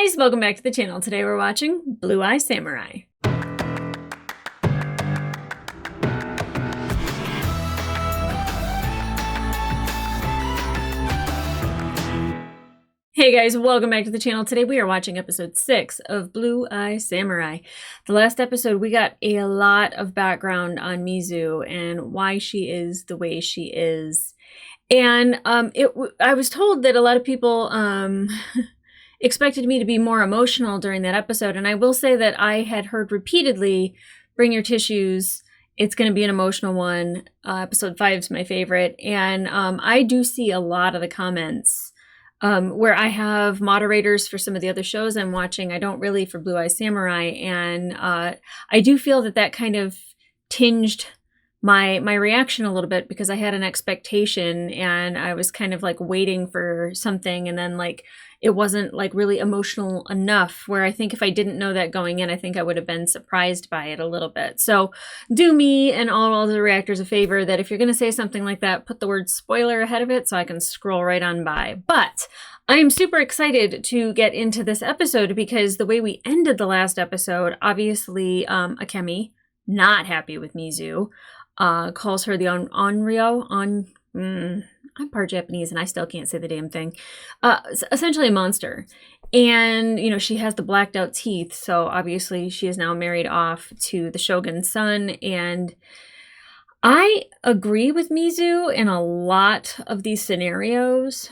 guys, welcome back to the channel. Today we're watching Blue Eye Samurai. Hey guys, welcome back to the channel. Today we are watching episode 6 of Blue Eye Samurai. The last episode we got a lot of background on Mizu and why she is the way she is. And I was told that a lot of people expected me to be more emotional during that episode, and I will say that I had heard repeatedly, bring your tissues, it's going to be an emotional one. Episode 5 is my favorite, and I do see a lot of the comments where I have moderators for some of the other shows I'm watching. I don't really for Blue Eye Samurai, and I do feel that kind of tinged my reaction a little bit because I had an expectation and I was kind of like waiting for something, and then like it wasn't like really emotional enough, where I think if I didn't know that going in, I think I would have been surprised by it a little bit. So do me and all the reactors a favor that if you're going to say something like that, put the word spoiler ahead of it so I can scroll right on by. But I'm super excited to get into this episode because the way we ended the last episode, obviously Akemi, not happy with Mizu, calls her the Onryo, I'm part Japanese and I still can't say the damn thing. Essentially a monster. And, you know, she has the blacked out teeth. So obviously she is now married off to the shogun's son. And I agree with Mizu in a lot of these scenarios.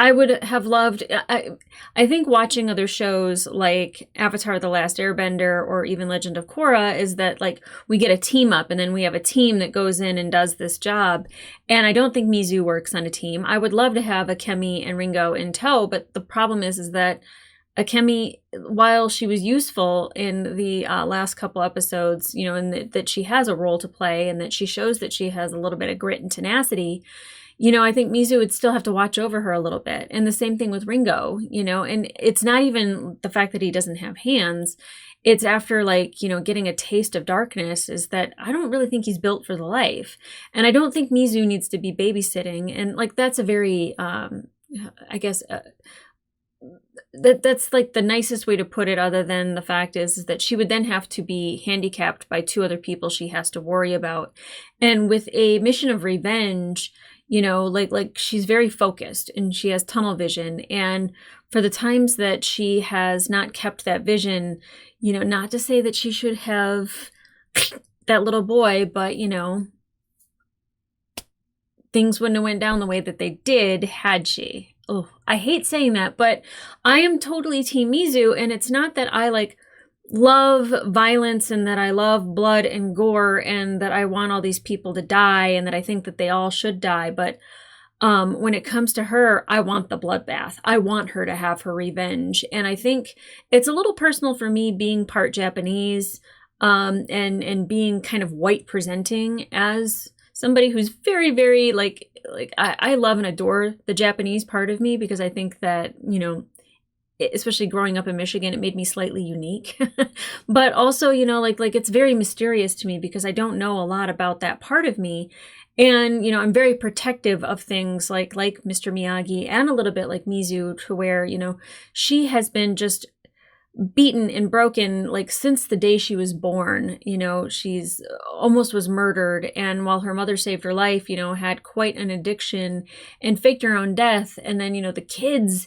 I would have loved, I think watching other shows like Avatar: The Last Airbender or even Legend of Korra is that like we get a team up and then we have a team that goes in and does this job. And I don't think Mizu works on a team. I would love to have Akemi and Ringo in tow, but the problem is that Akemi, while she was useful in the last couple episodes, you know, and that she has a role to play and that she shows that she has a little bit of grit and tenacity, you know, I think Mizu would still have to watch over her a little bit. And the same thing with Ringo, you know, and it's not even the fact that he doesn't have hands. It's after like, you know, getting a taste of darkness is that I don't really think he's built for the life. And I don't think Mizu needs to be babysitting. And like, that's a very, I guess, that's like the nicest way to put it, other than the fact is that she would then have to be handicapped by 2 other people she has to worry about. And with a mission of revenge, you know, like she's very focused and she has tunnel vision. And for the times that she has not kept that vision, you know, not to say that she should have that little boy, but, you know, things wouldn't have went down the way that they did had she. Oh, I hate saying that, but I am totally Team Mizu. And it's not that I like love violence and that I love blood and gore and that I want all these people to die and that I think that they all should die. But when it comes to her, I want the bloodbath. I want her to have her revenge. And I think it's a little personal for me being part Japanese and being kind of white presenting as somebody who's very, very like I love and adore the Japanese part of me because I think that, you know, especially growing up in Michigan, it made me slightly unique. But also, you know, like it's very mysterious to me because I don't know a lot about that part of me. And, you know, I'm very protective of things like Mr. Miyagi and a little bit like Mizu, to where, you know, she has been just beaten and broken like since the day she was born. You know, she's almost was murdered, and while her mother saved her life, you know, had quite an addiction and faked her own death. And then, you know, the kids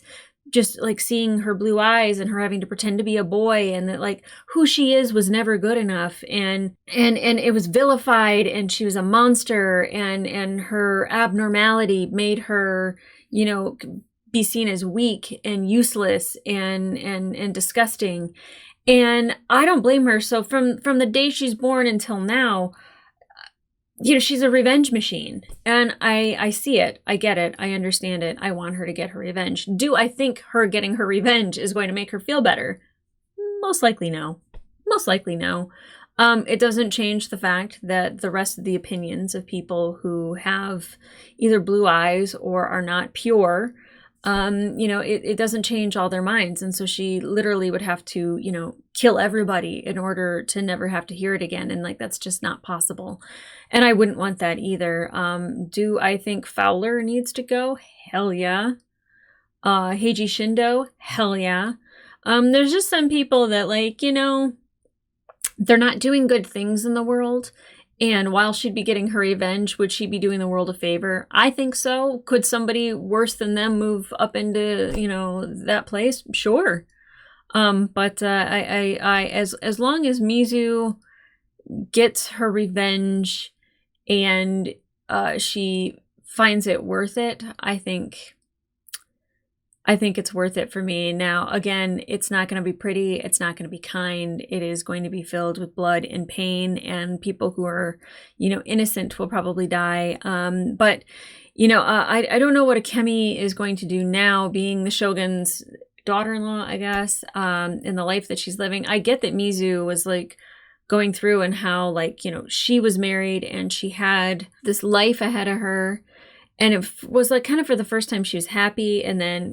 just like seeing her blue eyes and her having to pretend to be a boy, and that like who she is was never good enough, and it was vilified, and she was a monster, and her abnormality made her, you know, be seen as weak and useless and disgusting. And I don't blame her. So from the day she's born until now, you know, she's a revenge machine. And I see it. I get it. I understand it. I want her to get her revenge. Do I think her getting her revenge is going to make her feel better? Most likely no. Most likely no. It doesn't change the fact that the rest of the opinions of people who have either blue eyes or are not pure, you know, it doesn't change all their minds. And so she literally would have to, you know, kill everybody in order to never have to hear it again. And like, that's just not possible. And I wouldn't want that either. Do I think Fowler needs to go? Hell yeah. Heiji Shindo, hell yeah. There's just some people that, like, they're not doing good things in the world. And while she'd be getting her revenge, would she be doing the world a favor? I think so. Could somebody worse than them move up into, that place? Sure. But as long as Mizu gets her revenge and she finds it worth it, I think it's worth it for me. Now, again, it's not going to be pretty. It's not going to be kind. It is going to be filled with blood and pain, and people who are, innocent will probably die. But, I don't know what Akemi is going to do now, being the Shogun's daughter-in-law, I guess, in the life that she's living. I get that Mizu was like going through and how, she was married and she had this life ahead of her. And it was like kind of for the first time she was happy. And then,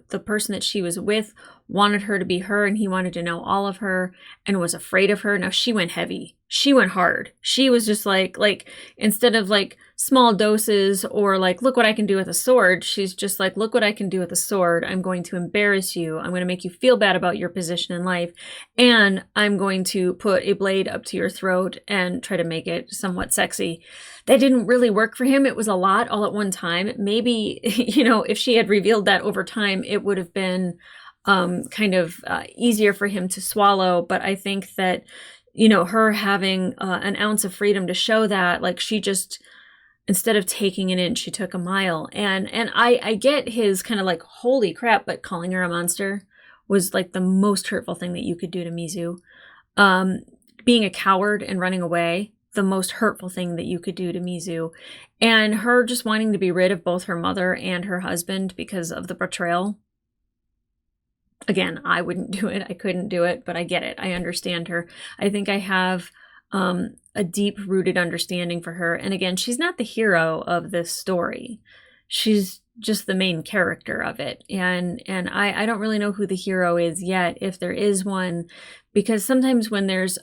the person that she was with wanted her to be her, and he wanted to know all of her and was afraid of her. Now she went heavy. She went hard. She was just like instead of like small doses or like, look what I can do with a sword. She's just like, look what I can do with a sword. I'm going to embarrass you. I'm going to make you feel bad about your position in life. And I'm going to put a blade up to your throat and try to make it somewhat sexy. That didn't really work for him. It was a lot all at one time. Maybe, if she had revealed that over time, it would have been kind of easier for him to swallow. But I think that, her having an ounce of freedom to show that, like, she just, instead of taking an inch, she took a mile. And I get his kind of like, holy crap, but calling her a monster was like the most hurtful thing that you could do to Mizu. Being a coward and running away, the most hurtful thing that you could do to Mizu. And her just wanting to be rid of both her mother and her husband because of the betrayal. Again, I wouldn't do it. I couldn't do it, but I get it. I understand her. I think I have a deep-rooted understanding for her. And again, she's not the hero of this story. She's just the main character of it. And I don't really know who the hero is yet, if there is one, because sometimes when there's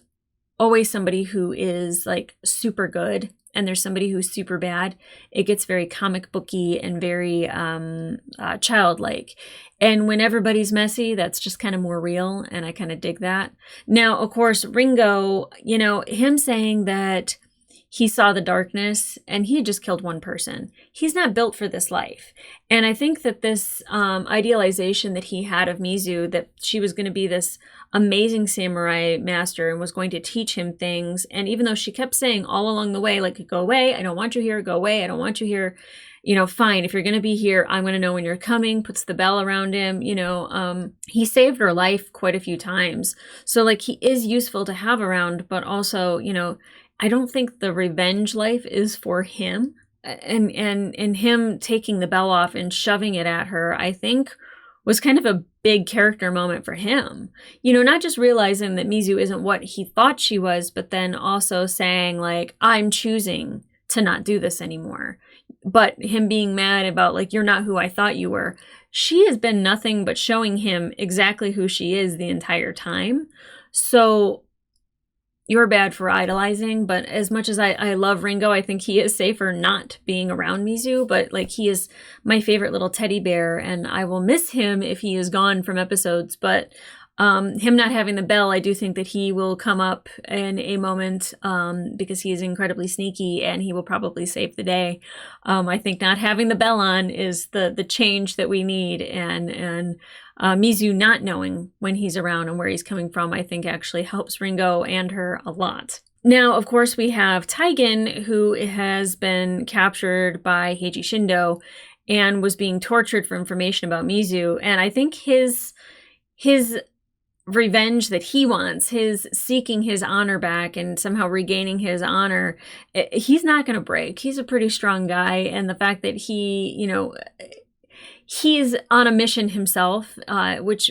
always somebody who is like super good and there's somebody who's super bad, it gets very comic booky and very childlike. And when everybody's messy, that's just kind of more real, and I kind of dig that. Now, of course, Ringo, him saying that he saw the darkness and he had just killed one person. He's not built for this life. And I think that this idealization that he had of Mizu, that she was going to be this amazing samurai master and was going to teach him things. And even though she kept saying all along the way, like, go away, I don't want you here, go away, I don't want you here. Fine, if you're going to be here, I'm going to know when you're coming, puts the bell around him, he saved her life quite a few times. So like, he is useful to have around, but also, I don't think the revenge life is for him. And him taking the bell off and shoving it at her, I think was kind of a big character moment for him. Not just realizing that Mizu isn't what he thought she was, but then also saying like, I'm choosing to not do this anymore. But him being mad about like, you're not who I thought you were. She has been nothing but showing him exactly who she is the entire time. So you're bad for idolizing, but as much as I love Ringo, I think he is safer not being around Mizu, but like, he is my favorite little teddy bear, and I will miss him if he is gone from episodes, but him not having the bell, I do think that he will come up in a moment because he is incredibly sneaky and he will probably save the day. I think not having the bell on is the change that we need, and Mizu not knowing when he's around and where he's coming from, I think actually helps Ringo and her a lot. Now, of course, we have Taigen, who has been captured by Heiji Shindo and was being tortured for information about Mizu. And I think his revenge that he wants, his seeking his honor back and somehow regaining his honor, he's not going to break. He's a pretty strong guy. And the fact that he's on a mission himself, which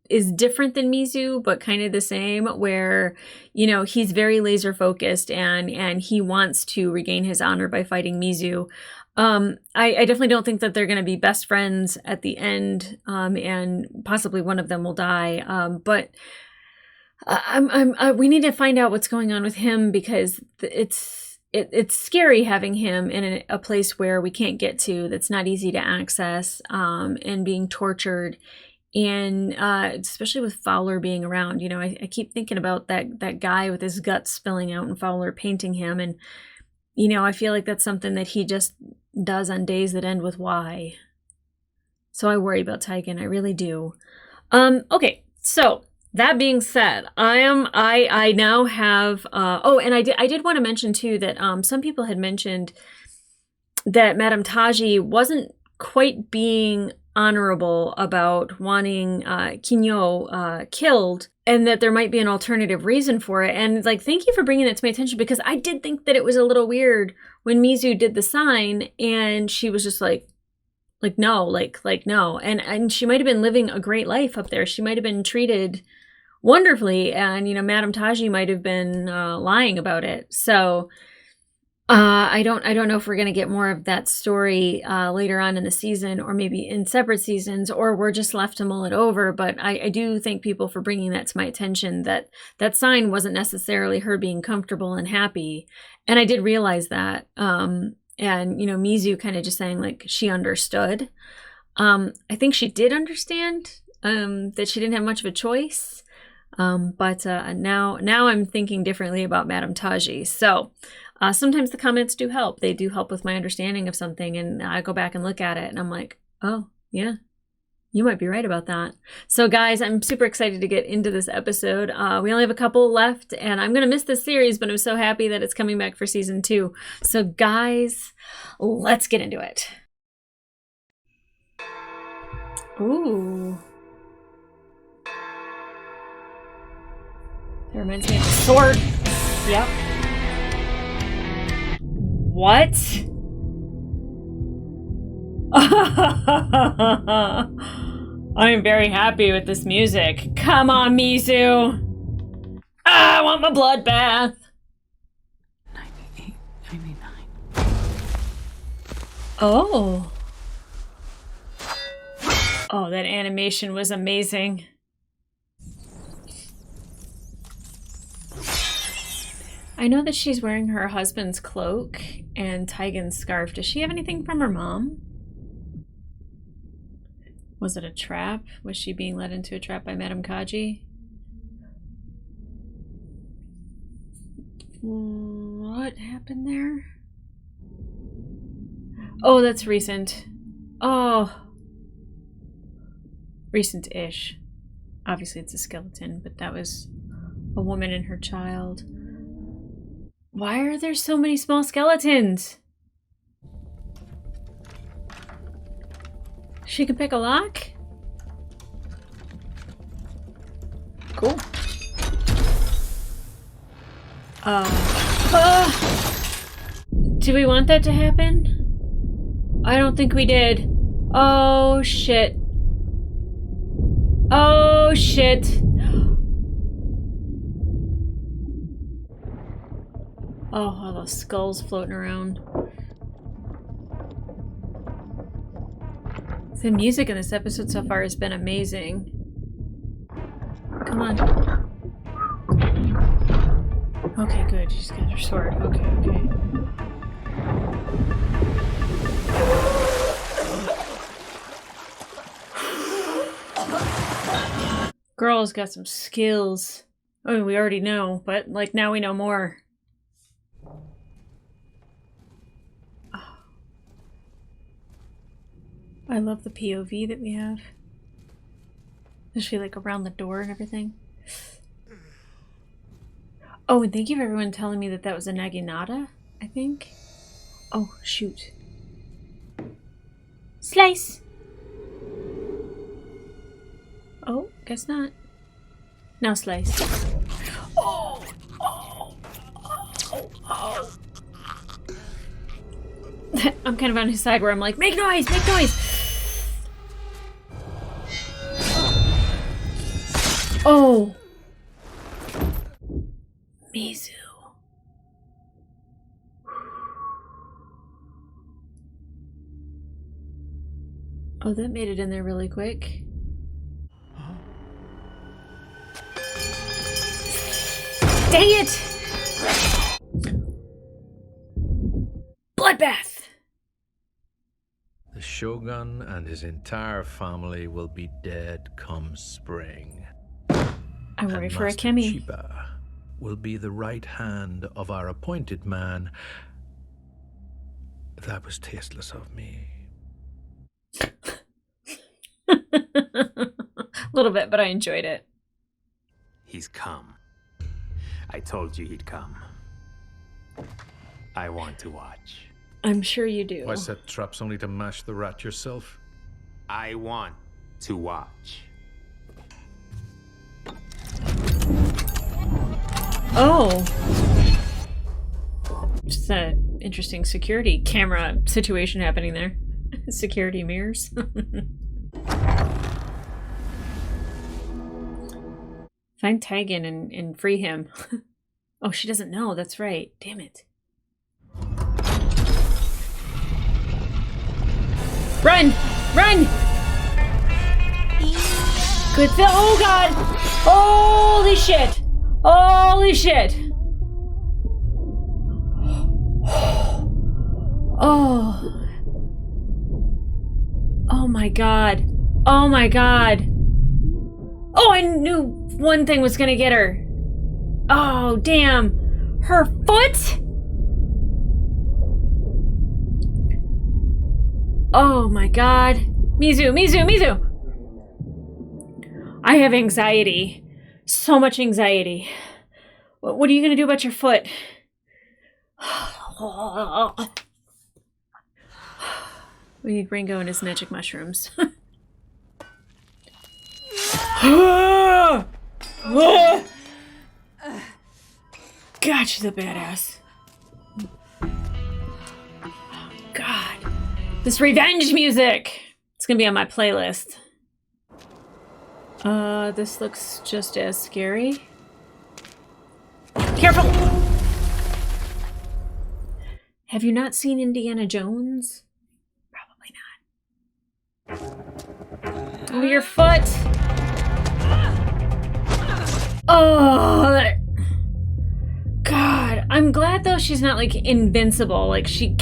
is different than Mizu, but kind of the same, where, he's very laser focused and he wants to regain his honor by fighting Mizu. I definitely don't think that they're going to be best friends at the end, and possibly one of them will die. But we need to find out what's going on with him, because it's scary having him in a place where we can't get to, that's not easy to access, and being tortured. And especially with Fowler being around, you know, I keep thinking about that guy with his guts spilling out and Fowler painting him. And, you know, I feel like that's something that he just does on days that end with Y. So I worry about Tygan. I really do. Okay, so that being said, I now have and I did want to mention too that some people had mentioned that Madame Taji wasn't quite being honorable about wanting Quignon killed, and that there might be an alternative reason for it. And like, thank you for bringing it to my attention, because I did think that it was a little weird when Mizu did the sign and she was just like no, like no. And she might have been living a great life up there. She might have been treated wonderfully, and you know, Madame Taji might have been lying about it. So I don't know if we're going to get more of that story later on in the season, or maybe in separate seasons, or we're just left to mull it over. But I do thank people for bringing that to my attention, that that sign wasn't necessarily her being comfortable and happy. And I did realize that. And, you know, Mizu kind of just saying like she understood. I think she did understand that she didn't have much of a choice. But now I'm thinking differently about Madame Taji. So sometimes the comments do help. They do help with my understanding of something. And I go back and look at it and I'm like, oh, yeah, you might be right about that. So guys, I'm super excited to get into this episode. We only have a couple left, and I'm going to miss this series, but I'm so happy that it's coming back for season 2. So guys, let's get into it. Ooh. That reminds me of the sword. Yep. What? I'm very happy with this music. Come on, Mizu. I want my bloodbath. 98, 99. Oh. Oh, that animation was amazing. I know that she's wearing her husband's cloak and Tygan's scarf. Does she have anything from her mom? Was it a trap? Was she being led into a trap by Madame Kaji? What happened there? Oh, that's recent. Oh. Recent-ish. Obviously it's a skeleton, but that was a woman and her child. Why are there so many small skeletons? She can pick a lock? Cool. Do we want that to happen? I don't think we did. Oh, shit. Oh, shit. Oh, all those skulls floating around. The music in this episode so far has been amazing. Come on. Okay, good. She's got her sword. Okay, okay. Girl's got some skills. I mean, we already know, but like now we know more. I love the POV that we have. Especially like around the door and everything. Oh, and thank you for everyone telling me that that was a Naginata, I think. Oh, shoot. Slice! Oh, guess not. Now slice. Oh! Oh! Oh! Oh! I'm kind of on his side where I'm like, make noise! Make noise! Oh! Mizu. Oh, that made it in there really quick. Dang it! Bloodbath! The Shogun and his entire family will be dead come spring. I worry And for Master Akemi. Chiba will be the right hand of our appointed man. That was tasteless of me. A little bit, but I enjoyed it. He's come. I told you he'd come. I want to watch. I'm sure you do. Why set traps only to mash the rat yourself? I want to watch. Oh. Just an interesting security camera situation happening there. Security mirrors. Find Tigan and free him. Oh, she doesn't know. That's right. Damn it. Run! Run! Good thing. Oh, God! Holy shit! Holy shit! Oh. Oh my God. Oh my God. Oh, I knew one thing was gonna get her. Oh, damn. Her foot? Oh my God. Mizu, Mizu, Mizu! I have anxiety. So much anxiety. What are you gonna do about your foot? We need Ringo and his magic mushrooms. God, she's a badass. God. This revenge music! It's gonna be on my playlist. This looks just as scary. Careful! Have you not seen Indiana Jones? Probably not. Oh, your foot! Oh, God. I'm glad though she's not like invincible. Like she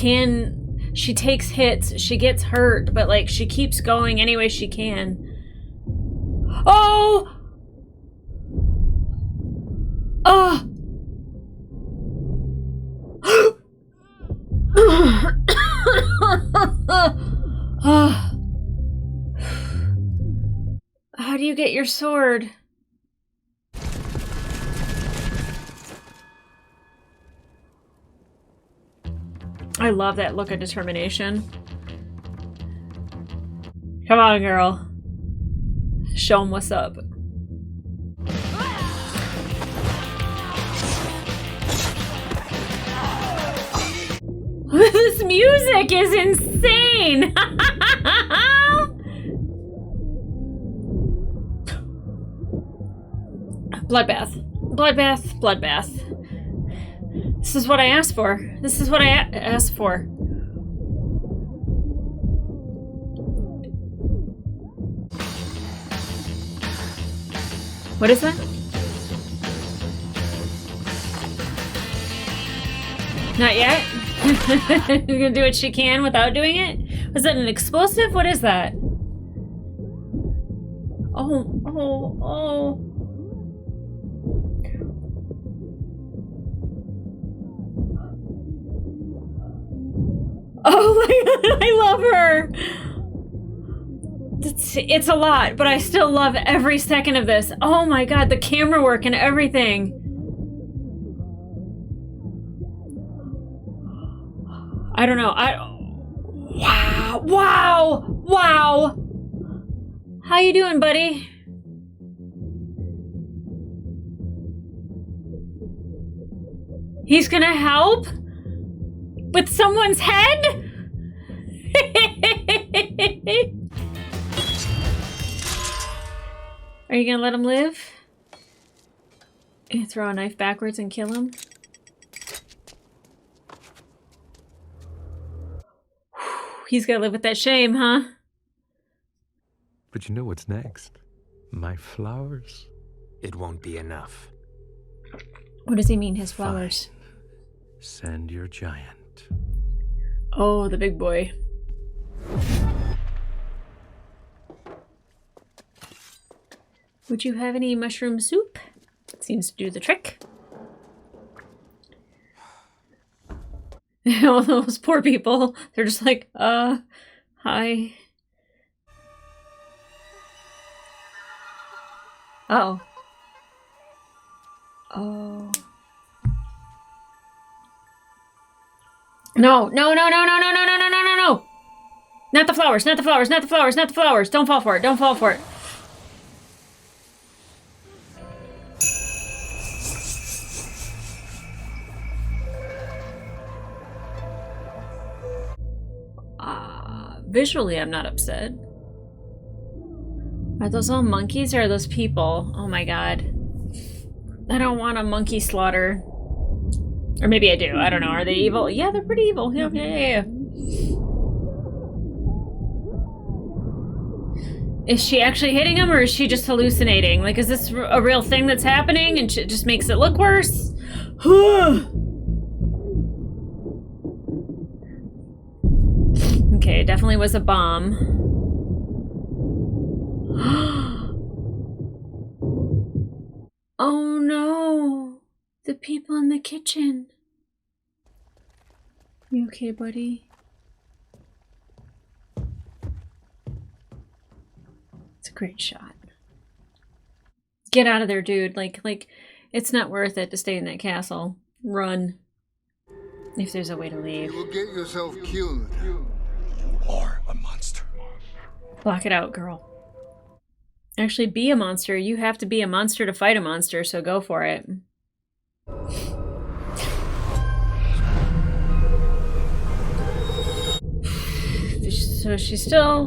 takes hits, she gets hurt, but like she keeps going any way she can. Oh! Oh! How do you get your sword? I love that look of determination. Come on, girl. Show them what's up. This music is insane! Bloodbath. Bloodbath. Bloodbath. This is what I asked for. This is what I asked for. What is that? Not yet? You're gonna do what she can without doing it? Was that an explosive? What is that? Oh, oh, oh. Oh my God, I love her. It's a lot, but I still love every second of this. Oh my God, the camera work and everything. I don't know. Wow, wow, wow. How you doing, buddy? He's gonna help? With someone's head? Are you gonna let him live? You throw a knife backwards and kill him? He's gotta live with that shame, huh? But you know what's next? My flowers. It won't be enough. What does he mean, his flowers? Fine. Send your giant. Oh, the big boy. Would you have any mushroom soup? Seems to do the trick. All those poor people, they're just like, hi. Uh-oh. Oh. No, no, no, no, no, no, no, no, no, no, no, no! Not the flowers, not the flowers, not the flowers, not the flowers! Don't fall for it, don't fall for it. Visually, I'm not upset. Are those all monkeys or are those people? Oh my god. I don't want a monkey slaughter. Or maybe I do. I don't know. Are they evil? Yeah, they're pretty evil. Yeah, yeah, yeah. Is she actually hitting him or is she just hallucinating? Like, is this a real thing that's happening and it just makes it look worse? Okay, it definitely was a bomb. Oh no! The people in the kitchen. You okay, buddy? It's a great shot. Get out of there, dude. Like, it's not worth it to stay in that castle. Run. If there's a way to leave. You will get yourself killed. You are a monster. Block it out, girl. Actually, be a monster. You have to be a monster to fight a monster, so go for it. So she's still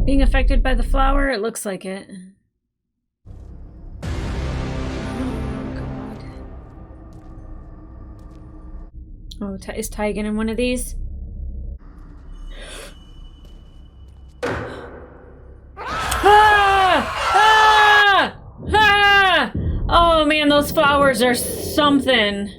being affected by the flower? It looks like it. Oh, is Tygan in one of these? Ah! Ah! Ah! Oh man, those flowers are something.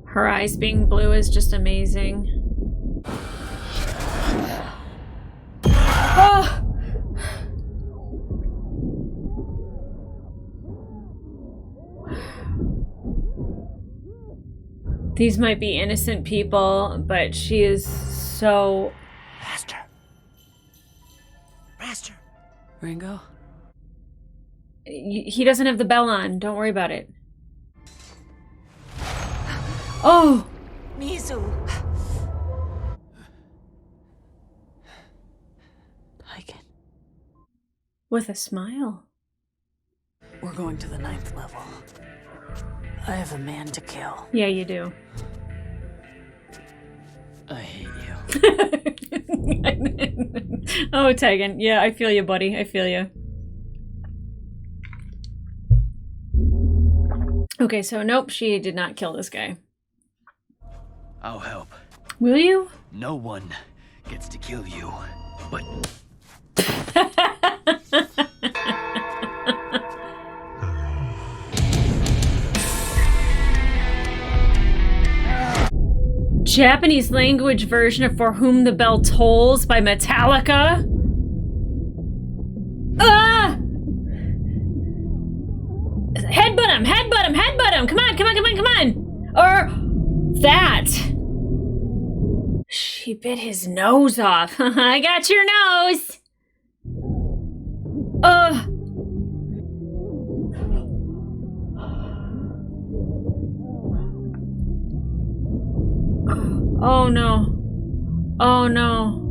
Her eyes being blue is just amazing. Oh! These might be innocent people, but she is so... Master. Ringo? He doesn't have the bell on. Don't worry about it. Oh! Mizu! Tygan. With a smile. We're going to the 9th level. I have a man to kill. Yeah, you do. I hate you. Oh, Tegan. Yeah, I feel you, buddy. I feel you. Okay, so nope, she did not kill this guy. I'll help. Will you? No one gets to kill you, but... Japanese language version of For Whom the Bell Tolls by Metallica? Ah! Headbutt him! Headbutt him! Headbutt him! Come on, come on, come on, come on! Or that! She bit his nose off. I got your nose! Ugh! Oh no. Oh no.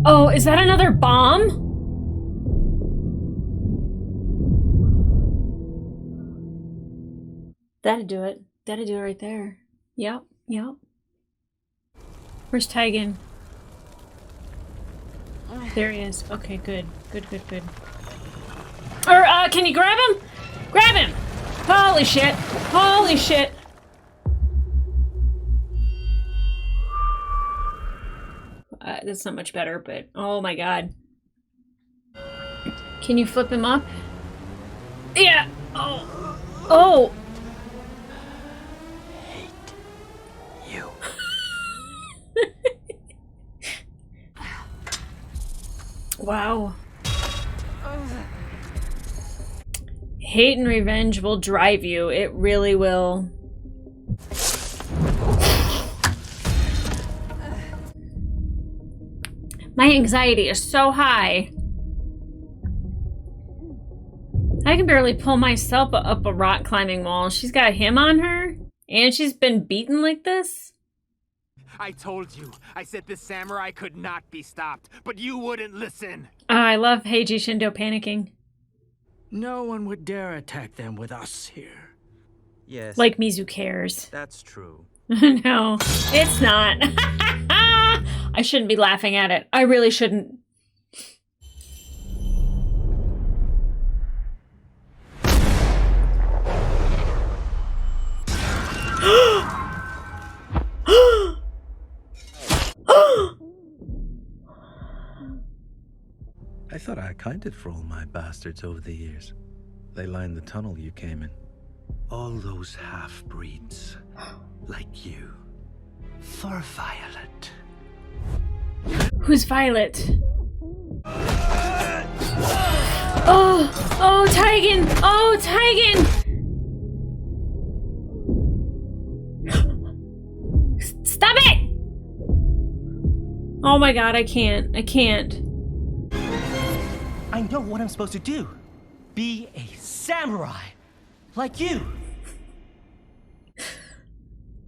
Oh, is that another bomb? That'd do it. That'd do it right there. Yep, yep. Where's Tygan? There he is. Okay, good. Good, good, good. Or, can you grab him? Grab him! Holy shit! Holy shit! that's not much better, but oh my god. Can you flip him up? Yeah. Oh. Oh. Hate you. Wow. Hate and revenge will drive you. It really will. My anxiety is so high. I can barely pull myself up a rock climbing wall. She's got him on her, and she's been beaten like this. I told you. I said this samurai could not be stopped, but you wouldn't listen. I love Heiji Shindo panicking. No one would dare attack them with us here. Yes. Like Mizu cares. That's true. No, it's not. I shouldn't be laughing at it. I really shouldn't. I thought I accounted for all my bastards over the years. They lined the tunnel you came in. All those half-breeds, like you. For Violet. Who's Violet? Oh, oh, Tigan! Oh, Tigan! Stop it! Oh my god, I can't. I can't. I know what I'm supposed to do. Be a samurai. Like you.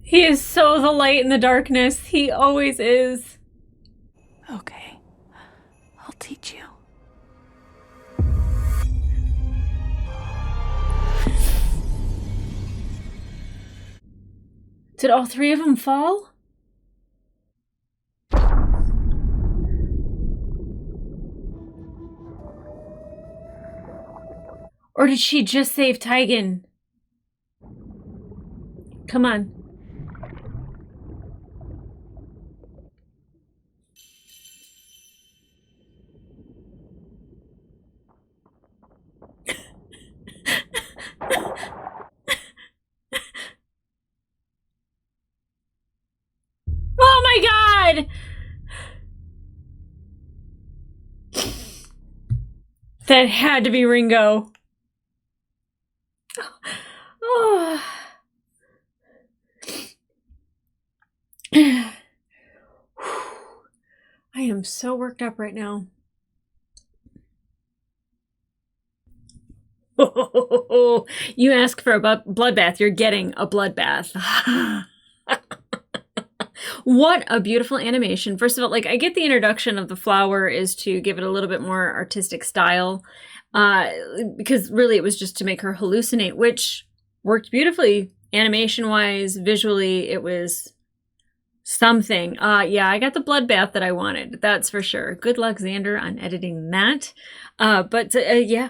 He is so the light in the darkness. He always is. Okay. I'll teach you. Did all three of them fall? Or did she just save Tigan? Come on. Oh my god! That had to be Ringo. Oh. I am so worked up right now. You ask for a bloodbath, you're getting a bloodbath. What a beautiful animation. First of all, like, I get the introduction of the flower is to give it a little bit more artistic style, because really it was just to make her hallucinate, which worked beautifully. Animation-wise, visually, it was something. Yeah, I got the bloodbath that I wanted. That's for sure. Good luck, Xander, on editing that. Yeah.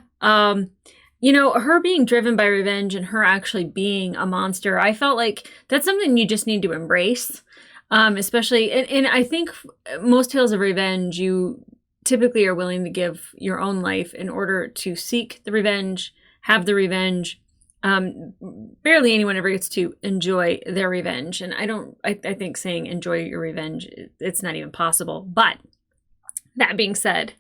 You know, her being driven by revenge and her actually being a monster, I felt like that's something you just need to embrace. Especially, and I think most tales of revenge, you typically are willing to give your own life in order to seek the revenge, have the revenge. Barely anyone ever gets to enjoy their revenge. And I think saying enjoy your revenge, it's not even possible. But that being said,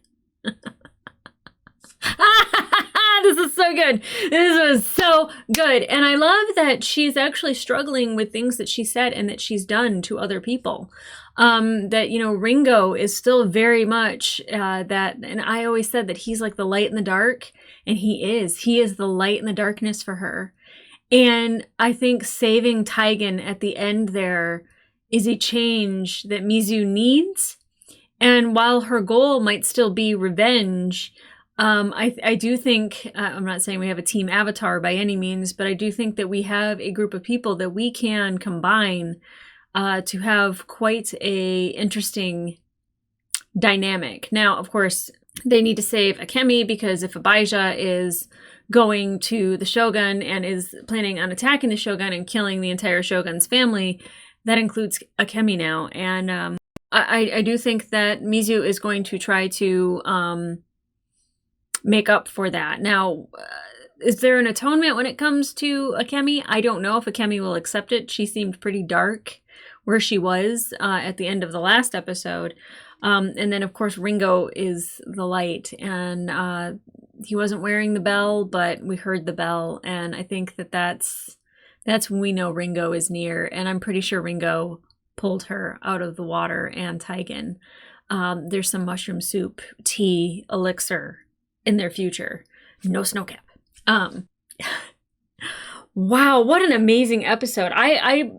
this is so good. This was so good. And I love that she's actually struggling with things that she said and that she's done to other people. That, you know, Ringo is still very much that, and I always said that he's like the light in the dark, and he is. He is the light in the darkness for her. And I think saving Tigan at the end there is a change that Mizu needs. And while her goal might still be revenge, I do think, I'm not saying we have a team Avatar by any means, but I do think that we have a group of people that we can combine to have quite a interesting dynamic. Now, of course, they need to save Akemi, because if Abijah is going to the Shogun and is planning on attacking the Shogun and killing the entire Shogun's family, that includes Akemi now. And I do think that Mizu is going to try to make up for that. Now, is there an atonement when it comes to Akemi? I don't know if Akemi will accept it. She seemed pretty dark where she was at the end of the last episode. And then, of course, Ringo is the light. And he wasn't wearing the bell, but we heard the bell. And I think that that's when we know Ringo is near. And I'm pretty sure Ringo pulled her out of the water and Taigen. There's some mushroom soup, tea, elixir in their future. No snowcap. Wow, what an amazing episode. I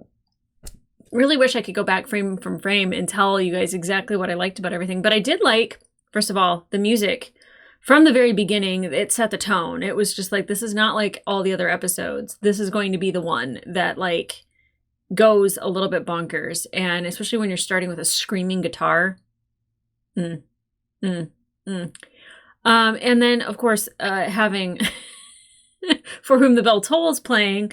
really wish I could go back frame from frame and tell you guys exactly what I liked about everything. But I did like, first of all, the music. From the very beginning, it set the tone. It was just like, this is not like all the other episodes. This is going to be the one that like goes a little bit bonkers. And especially when you're starting with a screaming guitar. And then, of course, having For Whom the Bell Tolls playing,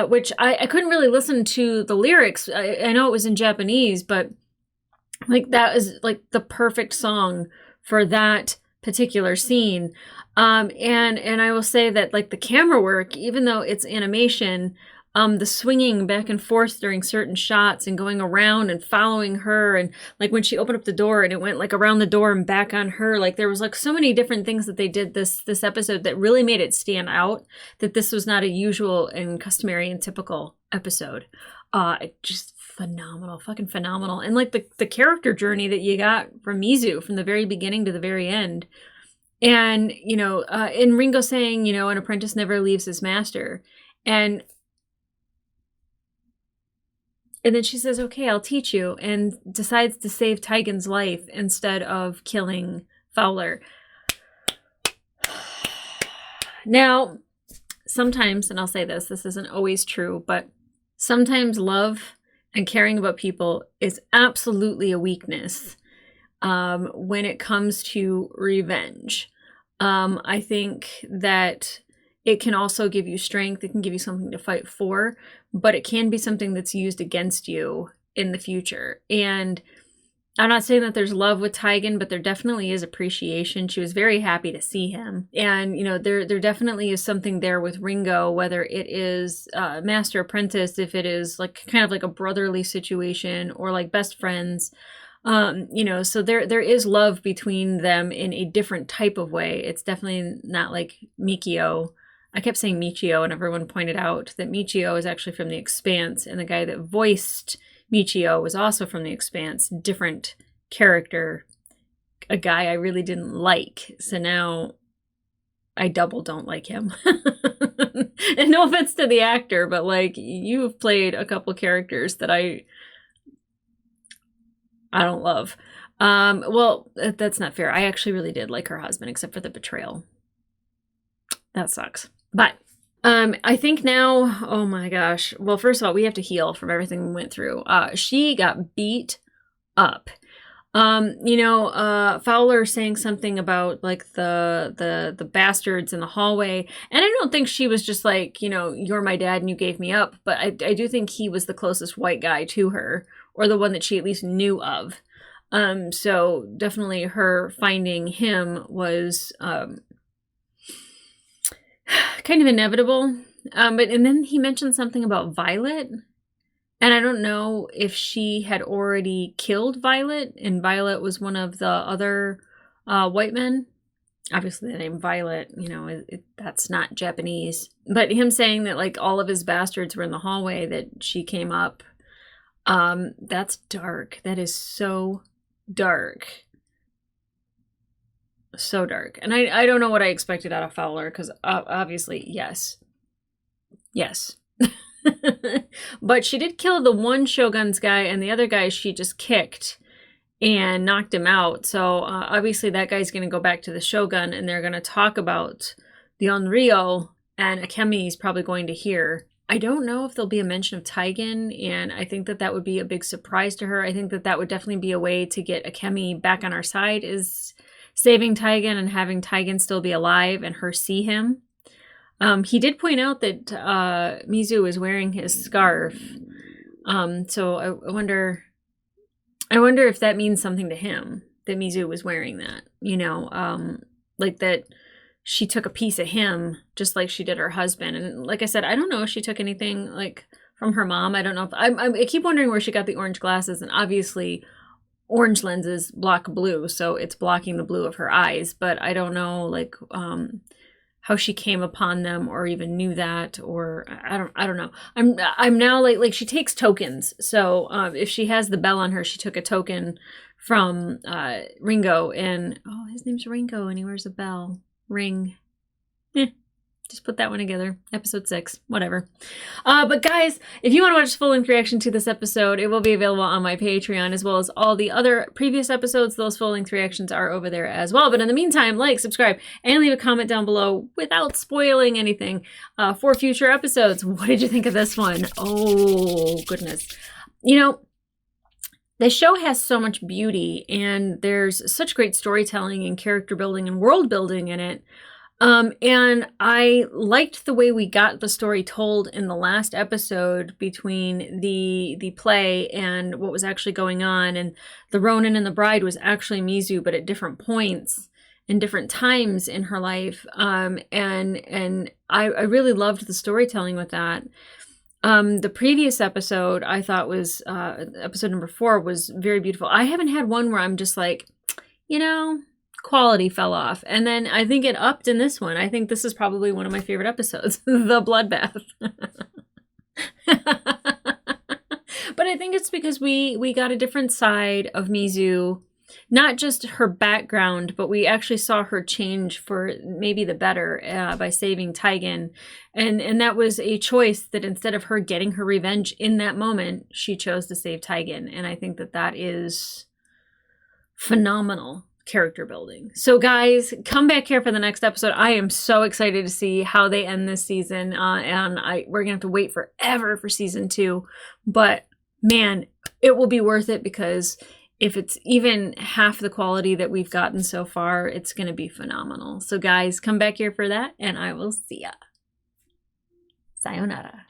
which I couldn't really listen to the lyrics. I know it was in Japanese, but like that is like the perfect song for that particular scene. And I will say that like the camera work, even though it's animation, the swinging back and forth during certain shots and going around and following her, and like when she opened up the door and it went like around the door and back on her, like there was like so many different things that they did this episode that really made it stand out that this was not a usual and customary and typical episode. Just phenomenal, fucking phenomenal. And like the character journey that you got from Mizu from the very beginning to the very end. And, you know, in Ringo saying, you know, an apprentice never leaves his master. And then she says, okay, I'll teach you, and decides to save Taigen's life instead of killing Fowler. Now, sometimes, and I'll say this isn't always true, but sometimes love and caring about people is absolutely a weakness when it comes to revenge. I think that it can also give you strength. It can give you something to fight for, but it can be something that's used against you in the future. And I'm not saying that there's love with Taigen, but there definitely is appreciation. She was very happy to see him. And, you know, there definitely is something there with Ringo, whether it is master apprentice, if it is like kind of like a brotherly situation or like best friends. You know, so there is love between them in a different type of way. It's definitely not like Mikio. I kept saying Michio, and everyone pointed out that Michio is actually from The Expanse, and the guy that voiced Michio was also from The Expanse. Different character, a guy I really didn't like. So now I double don't like him. And no offense to the actor, but like you've played a couple characters that I don't love. Well, that's not fair. I actually really did like her husband, except for the betrayal. That sucks. But I think now, oh my gosh. Well, first of all, we have to heal from everything we went through. She got beat up. You know, Fowler saying something about like the bastards in the hallway. And I don't think she was just like, you know, you're my dad and you gave me up. But I do think he was the closest white guy to her, or the one that she at least knew of. So definitely her finding him was kind of inevitable. And then he mentioned something about Violet. And I don't know if she had already killed Violet, and Violet was one of the other white men. Obviously the name Violet, you know, that's not Japanese. But him saying that like all of his bastards were in the hallway that she came up. That's dark. That is so dark. So dark. And I don't know what I expected out of Fowler, because obviously, yes. But she did kill the one Shogun's guy, and the other guy she just kicked and knocked him out. So obviously that guy's going to go back to the Shogun, and they're going to talk about the Onryo, and Akemi is probably going to hear. I don't know if there'll be a mention of Taigen, and I think that would be a big surprise to her. I think that would definitely be a way to get Akemi back on our side, is saving Taigen and having Taigen still be alive and her see him. He did point out that Mizu is wearing his scarf. So I wonder I wonder if that means something to him, that Mizu was wearing that, you know, like that she took a piece of him just like she did her husband. And like I said, I don't know if she took anything like from her mom. I don't know if I keep wondering where she got the orange glasses, and obviously orange lenses block blue, so it's blocking the blue of her eyes, but I don't know like how she came upon them or even knew that, or I don't know. I'm now like she takes tokens. So if she has the bell on her, she took a token from Ringo, and his name's Ringo and he wears a bell. Ring. Just put that one together. Episode 6, whatever. But guys, if you want to watch the full-length reaction to this episode, it will be available on my Patreon, as well as all the other previous episodes. Those full-length reactions are over there as well. But in the meantime, like, subscribe, and leave a comment down below without spoiling anything for future episodes. What did you think of this one? Oh, goodness. You know, the show has so much beauty, and there's such great storytelling and character building and world building in it. And I liked the way we got the story told in the last episode between the play and what was actually going on. And the Ronin and the bride was actually Mizu, but at different points and different times in her life. And I really loved the storytelling with that. The previous episode I thought was, episode number 4 was very beautiful. I haven't had one where I'm just like, you know, quality fell off. And then I think it upped in this one. I think this is probably one of my favorite episodes, the bloodbath. But I think it's because we got a different side of Mizu, not just her background, but we actually saw her change for maybe the better by saving Taigen. And that was a choice that instead of her getting her revenge in that moment, she chose to save Taigen. And I think that is phenomenal character building. So guys, come back here for the next episode. I am so excited to see how they end this season, and we're gonna have to wait forever for season 2, but man, it will be worth it, because if it's even half the quality that we've gotten so far, it's gonna be phenomenal. So guys, come back here for that, and I will see ya. Sayonara.